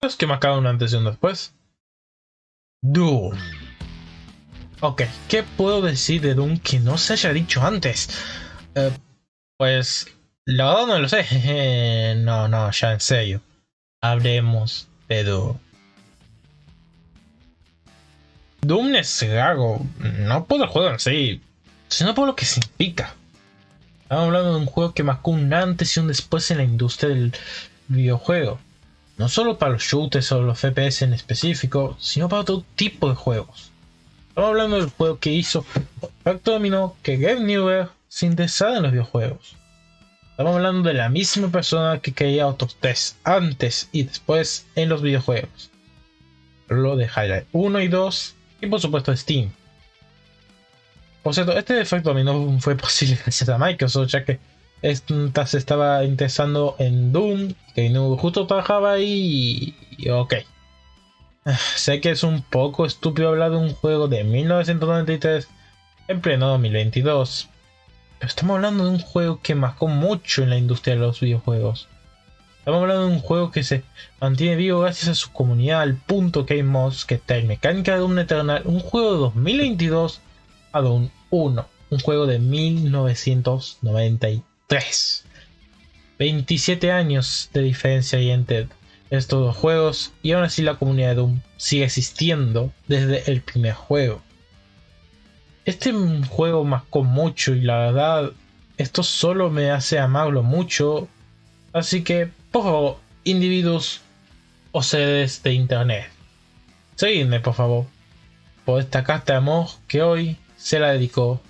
Es que marcaron un antes y un después. Doom. Ok, ¿qué puedo decir de Doom que no se haya dicho antes? Eh, pues, la verdad no lo sé. No, ya en serio. Hablemos de Doom. Doom es raro, no por el juego en sí, sino por lo que significa. Estamos hablando de un juego que marcó un antes y un después en la industria del videojuego. No solo para los shooters o los FPS en específico, sino para todo tipo de juegos. Estamos hablando del juego que hizo efecto dominó que Gabe Newell se interesara en los videojuegos. Estamos hablando de la misma persona que creía Autodesk antes y después en los videojuegos. Lo de Half-Life 1 y 2 y por supuesto Steam. Por cierto, este efecto dominó fue posible gracias a Microsoft, ya que esta se estaba interesando en Doom, que no justo trabajaba ahí y ok. Sé que es un poco estúpido hablar de un juego de 1993 en pleno 2022, pero estamos hablando de un juego que marcó mucho en la industria de los videojuegos. Estamos hablando de un juego que se mantiene vivo gracias a su comunidad al punto que hay mods que traen mecánica de Doom Eternal, un juego de 2022 a Doom 1, un juego de 1993. 27 años de diferencia hay entre estos dos juegos y aún así la comunidad de Doom sigue existiendo desde el primer juego. Este juego marcó mucho y la verdad esto solo me hace amarlo mucho, así que por favor, individuos o seres de internet, seguidme por favor por esta carta de amor que hoy se la dedicó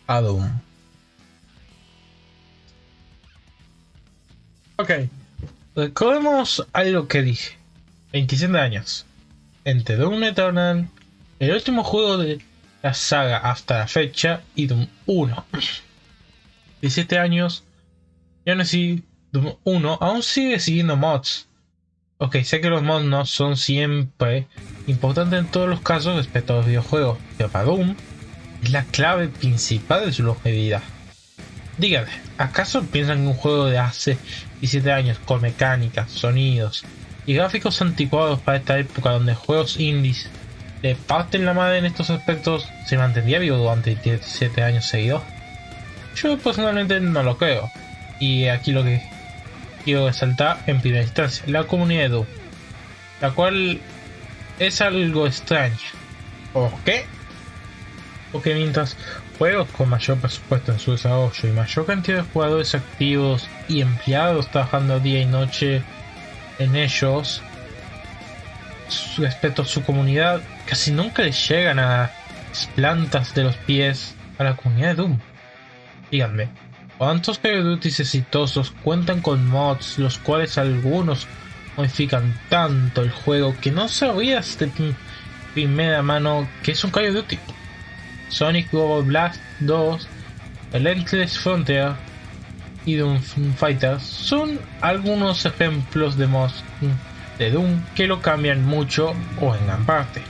a Doom. Ok, recordemos algo que dije. 27 años. Entre Doom Eternal, el último juego de la saga hasta la fecha, y Doom 1. 17 años, y aún así Doom 1 aún sigue siguiendo mods. Ok, sé que los mods no son siempre importantes en todos los casos respecto a los videojuegos, pero para Doom es la clave principal de su longevidad. Díganme, ¿acaso piensan que un juego de hace 17 años con mecánicas, sonidos y gráficos anticuados para esta época donde juegos indies le parten la madre en estos aspectos se mantendría vivo durante 17 años seguidos? Yo personalmente no lo creo. Y aquí lo que quiero resaltar en primera instancia, la comunidad de Doom, la cual es algo extraña. ¿Por qué? Porque mientras juegos con mayor presupuesto en su desarrollo y mayor cantidad de jugadores activos y empleados trabajando día y noche en ellos, respecto a su comunidad, casi nunca les llegan a las plantas de los pies a la comunidad de Doom. Díganme, ¿cuántos Call of Duty exitosos cuentan con mods, los cuales algunos modifican tanto el juego que no sabrías de primera mano que es un Call of Duty? Sonic Global Blast 2, Relentless Frontier y Doom Fighters son algunos ejemplos de mods de Doom que lo cambian mucho o en gran parte.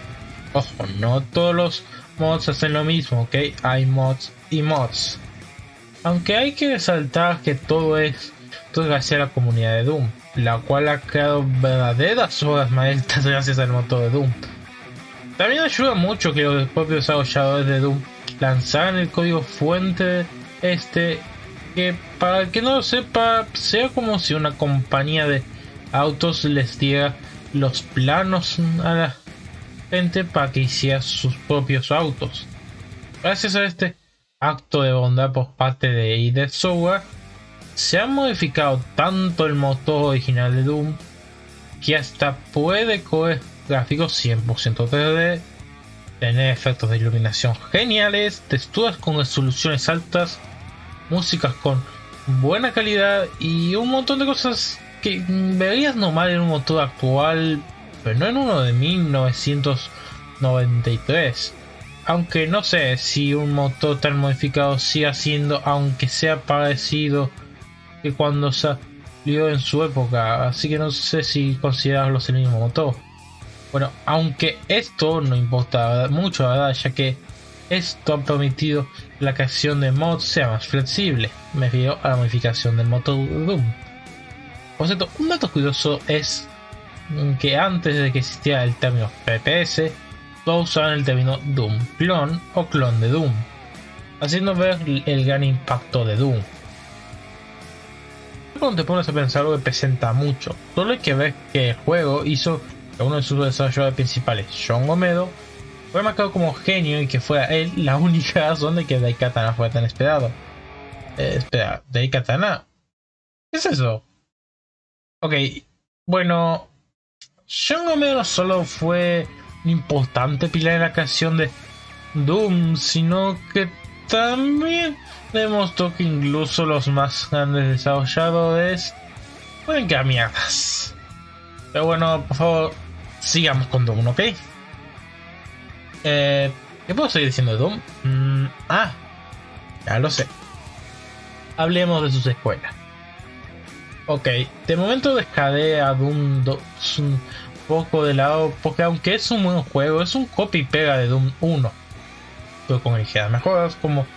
Ojo, no todos los mods hacen lo mismo, ok, hay mods y mods. Aunque hay que resaltar que todo es gracias a la comunidad de Doom, la cual ha creado verdaderas obras maestras gracias al motor de Doom. También ayuda mucho que los propios desarrolladores de Doom lanzaran el código fuente que para el que no lo sepa, sea como si una compañía de autos les diera los planos a la gente para que hiciera sus propios autos. Gracias a este acto de bondad por parte de id Software, se ha modificado tanto el motor original de Doom que hasta puede correr gráficos 100% 3D, tener efectos de iluminación geniales, texturas con resoluciones altas, músicas con buena calidad y un montón de cosas que verías normal en un motor actual, pero no en uno de 1993. Aunque no sé si un motor tan modificado siga siendo, aunque sea parecido que cuando salió en su época, así que no sé si considerarlos el mismo motor. Bueno, aunque esto no importa mucho, la verdad, ya que esto ha permitido que la creación de mods sea más flexible. Me refiero a la modificación del motor Doom. Por cierto, un dato curioso es que antes de que existiera el término FPS, todos usaban el término Doom clon o clon de Doom, haciendo ver el gran impacto de Doom. Cuando te pones a pensar, lo representa mucho. Solo hay que ver que el juego hizo que uno de sus desarrolladores principales, John Romero, fue marcado como genio y que fuera él la única razón de que Daikatana fuera tan esperado. Espera, ¿Daikatana? ¿Qué es eso? Ok, bueno, John Romero solo fue un importante pilar en la creación de Doom, sino que también demostró que incluso los más grandes desarrolladores pueden quedar mierdas. Pero bueno, por favor, sigamos con Doom, ¿ok? ¿Qué puedo seguir diciendo de Doom? Ya lo sé. Hablemos de sus escuelas. Ok, de momento dejaré a Doom 2 un poco de lado, porque aunque es un buen juego, es un copy y pega de Doom 1. Pero con ligeras mejoras, como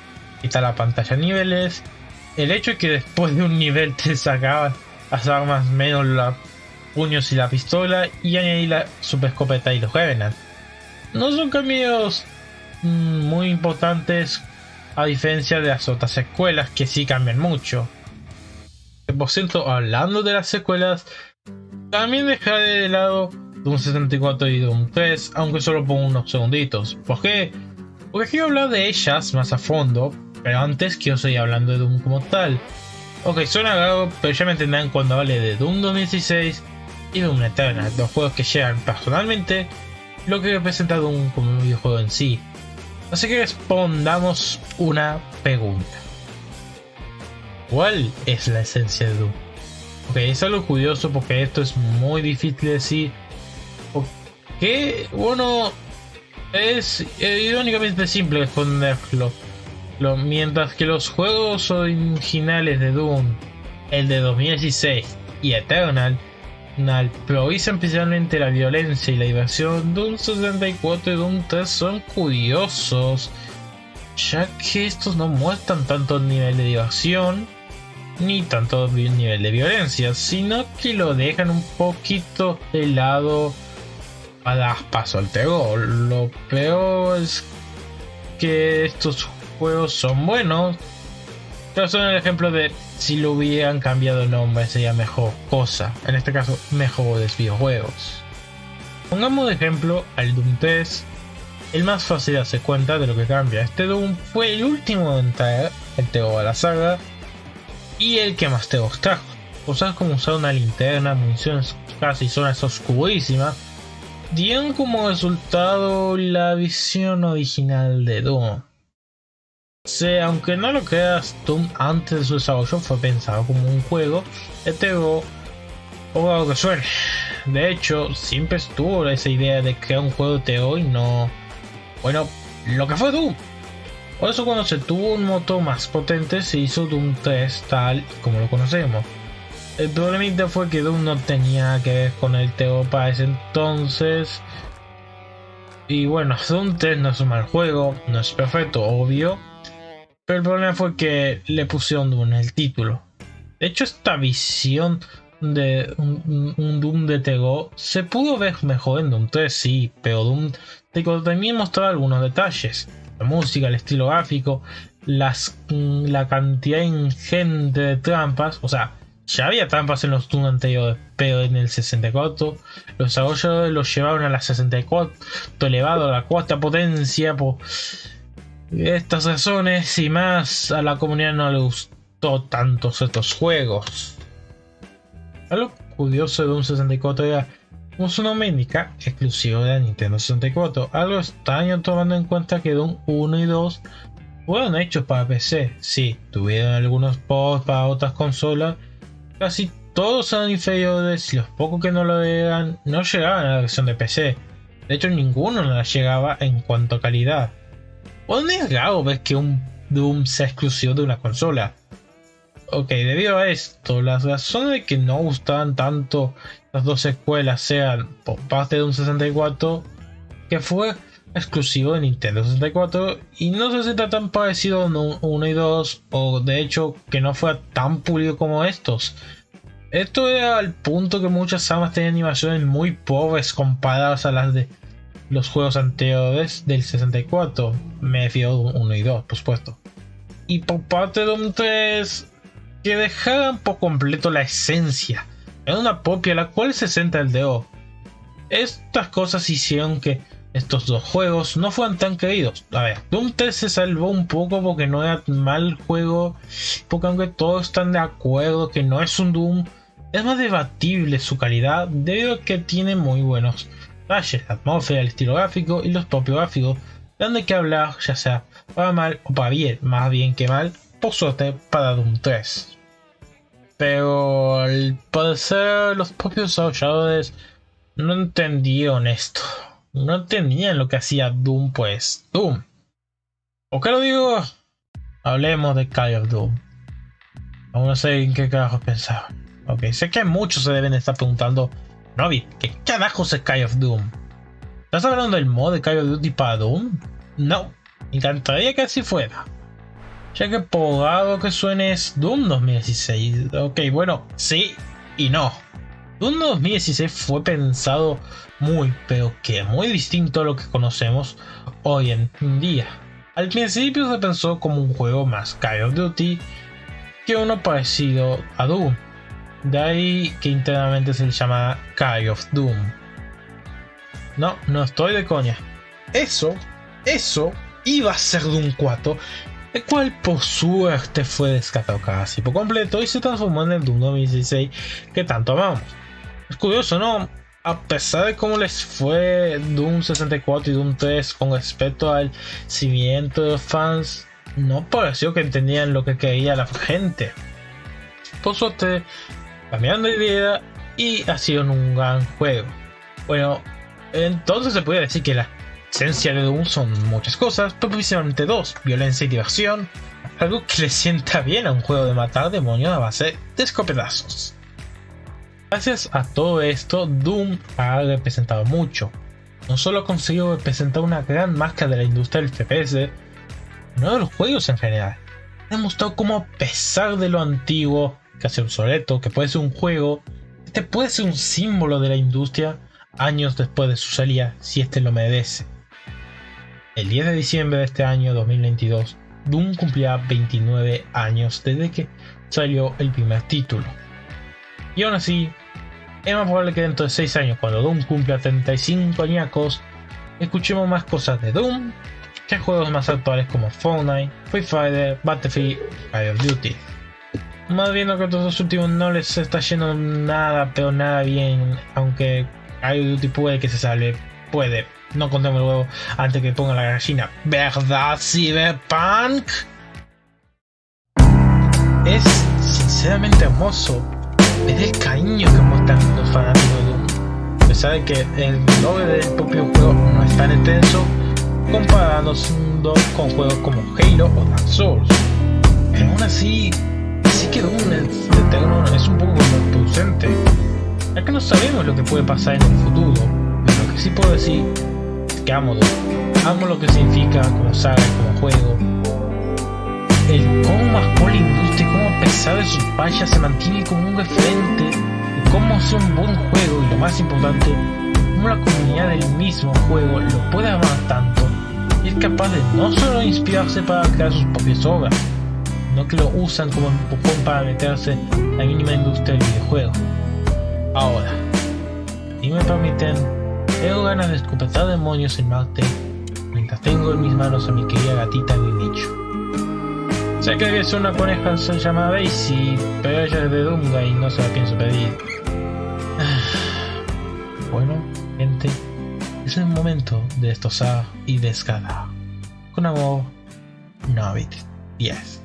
quitar la pantalla de niveles, el hecho de que después de un nivel te sacaban las armas menos los puños y la pistola, y añadir la super escopeta y los Revenant. No son cambios muy importantes, a diferencia de las otras secuelas que sí cambian mucho. Por cierto, hablando de las secuelas, también dejaré de lado Doom 64 y Doom 3, aunque solo por unos segunditos. ¿Por qué? Porque quiero hablar de ellas más a fondo, pero antes quiero seguir hablando de Doom como tal. Ok, suena raro, pero ya me entenderán cuando hable de Doom 2016 y Doom Eternal, dos juegos que llegan personalmente lo que representa Doom como un videojuego en sí. Así que respondamos una pregunta. ¿Cuál es la esencia de Doom? Ok, es algo curioso porque esto es muy difícil de decir. Porque, bueno, es irónicamente simple responderlo. Mientras que los juegos originales de Doom, el de 2016 y Eternal, priorizan principalmente la violencia y la diversión, Doom 64 y Doom 3 son curiosos, ya que estos no muestran tanto nivel de diversión ni tanto nivel de violencia, sino que lo dejan un poquito de lado para dar paso al terror. Lo peor es que estos juegos son buenos, pero son el ejemplo de si lo hubieran cambiado el nombre sería mejor cosa, en este caso mejores videojuegos. Pongamos de ejemplo al Doom 3, el más fácil de darse cuenta de lo que cambia. Este Doom fue el último en traer el terror a la saga y el que más terror trajo. Cosas como usar una linterna, municiones casi zonas oscurísimas, dieron como resultado la visión original de Doom. Aunque no lo creas, Doom antes de su desarrollo fue pensado como un juego de terror o algo que suene. De hecho, siempre estuvo esa idea de crear un juego de terror y no, bueno, lo que fue Doom. Por eso cuando se tuvo un motor más potente se hizo Doom 3 tal como lo conocemos. El problemita fue que Doom no tenía que ver con el terror para ese entonces. Y bueno, Doom 3 no es un mal juego, no es perfecto, obvio. Pero el problema fue que le pusieron Doom en el título. De hecho, esta visión de un Doom de terror se pudo ver mejor en Doom 3, sí, pero Doom también mostraba algunos detalles. La música, el estilo gráfico, la cantidad ingente de trampas. O sea, ya había trampas en los Doom anteriores, pero en el 64 los desarrolladores los llevaron a la 64 elevado a la cuarta potencia por estas razones y más. A la comunidad no le gustó tantos estos juegos. Algo curioso de Doom 64 era, como su nombre indica, exclusivo de la Nintendo 64. Algo extraño tomando en cuenta que Doom 1 y 2 fueron hechos para PC. Sí, tuvieron algunos ports para otras consolas. Casi todos eran inferiores y los pocos que no lo eran no llegaban a la versión de PC. De hecho, ninguno la llegaba en cuanto a calidad. ¿O no es raro ver que un Doom sea exclusivo de una consola? Ok, debido a esto, las razones de que no gustaban tanto las dos secuelas sean por parte de un 64 que fue exclusivo de Nintendo 64 y no se sienta tan parecido a 1 y 2, o de hecho que no fue tan pulido como estos. Esto era al punto que muchas sagas tenían animaciones muy pobres comparadas a las de los juegos anteriores del 64. Me refiero a 1 y 2, por supuesto. Y por parte de Doom 3, que dejaran por completo la esencia en una propia la cual se centra el DO. Estas cosas hicieron que estos dos juegos no fueran tan queridos. A ver, Doom 3 se salvó un poco porque no era mal juego, porque aunque todos están de acuerdo que no es un Doom, es más debatible su calidad debido a que tiene muy buenos detalles, la atmósfera, el estilo gráfico y los propios gráficos, dan de qué hablar, ya sea para mal o para bien, más bien que mal, por suerte para Doom 3. Pero al parecer los propios desarrolladores no entendieron esto. No entendían lo que hacía Doom, pues Doom. ¿Por qué lo digo? Hablemos de Call of Doom. Aún no sé en qué carajos pensar. Ok, sé que muchos se deben estar preguntando, Novi, ¿qué carajos es Call of Doom? ¿Estás hablando del mod de Call of Duty para Doom? No, me encantaría que así fuera, ya que por algo que suene es Doom 2016. Ok, bueno, sí y no. Doom 2016 fue pensado muy, pero que muy distinto a lo que conocemos hoy en día. Al principio se pensó como un juego más Call of Duty que uno parecido a Doom. De ahí que internamente se le llama Call of Doom. No, no estoy de coña. Eso iba a ser Doom 4, el cual por suerte fue descartado casi por completo y se transformó en el Doom 2016 que tanto amamos. Es curioso, ¿no? A pesar de cómo les fue Doom 64 y Doom 3 con respecto al cimiento de los fans, no pareció que entendían lo que quería la gente. Por suerte, cambiaron de idea y ha sido un gran juego. Bueno, entonces se puede decir que la esencia de Doom son muchas cosas, pero principalmente dos: violencia y diversión, algo que le sienta bien a un juego de matar demonios a base de escopetazos. Gracias a todo esto, Doom ha representado mucho. No solo ha conseguido representar una gran marca de la industria del FPS, sino de los juegos en general. Ha demostrado cómo, a pesar de lo antiguo, casi obsoleto, que puede ser un juego, este puede ser un símbolo de la industria años después de su salida, si este lo merece. El 10 de diciembre de este año 2022, Doom cumplía 29 años desde que salió el primer título. Y aún así, es más probable que dentro de 6 años, cuando Doom cumpla 35 añacos, escuchemos más cosas de Doom que juegos más actuales como Fortnite, Free Fire, Battlefield y Call of Duty. Más viendo que a estos dos últimos no les está yendo nada, pero nada bien, aunque Call of Duty puede que se sale, puede. No contemos el huevo antes que ponga la gallina. ¿Verdad, Cyberpunk? Es sinceramente hermoso. Es el cariño que muestran los fanáticos de Doom. A pesar de que el lore del propio juego no es tan extenso, comparándose con juegos como Halo o Dark Souls. Pero aún así, sí que Doom es un poco contraproducente, ya que no sabemos lo que puede pasar en el futuro. Pero lo que sí puedo decir es que amo Doom. Amo lo que significa como saga y como juego. El cómo marcó la industria, cómo a pesar de sus fallas se mantiene como un referente de cómo es un buen juego, y lo más importante, cómo la comunidad del mismo juego lo puede amar tanto y es capaz de no solo inspirarse para crear sus propias obras, sino que lo usan como empujón para meterse en la mínima industria del videojuego. Ahora, si me permiten, tengo ganas de escopetar demonios en Marte mientras tengo en mis manos a mi querida gatita Greenwich. Sé que debe ser una coneja llamada Daisy, pero ella es de Dunga y no se la pienso pedir. Bueno, gente, es el momento de destrozar y descargar. Con amor, Novit 10.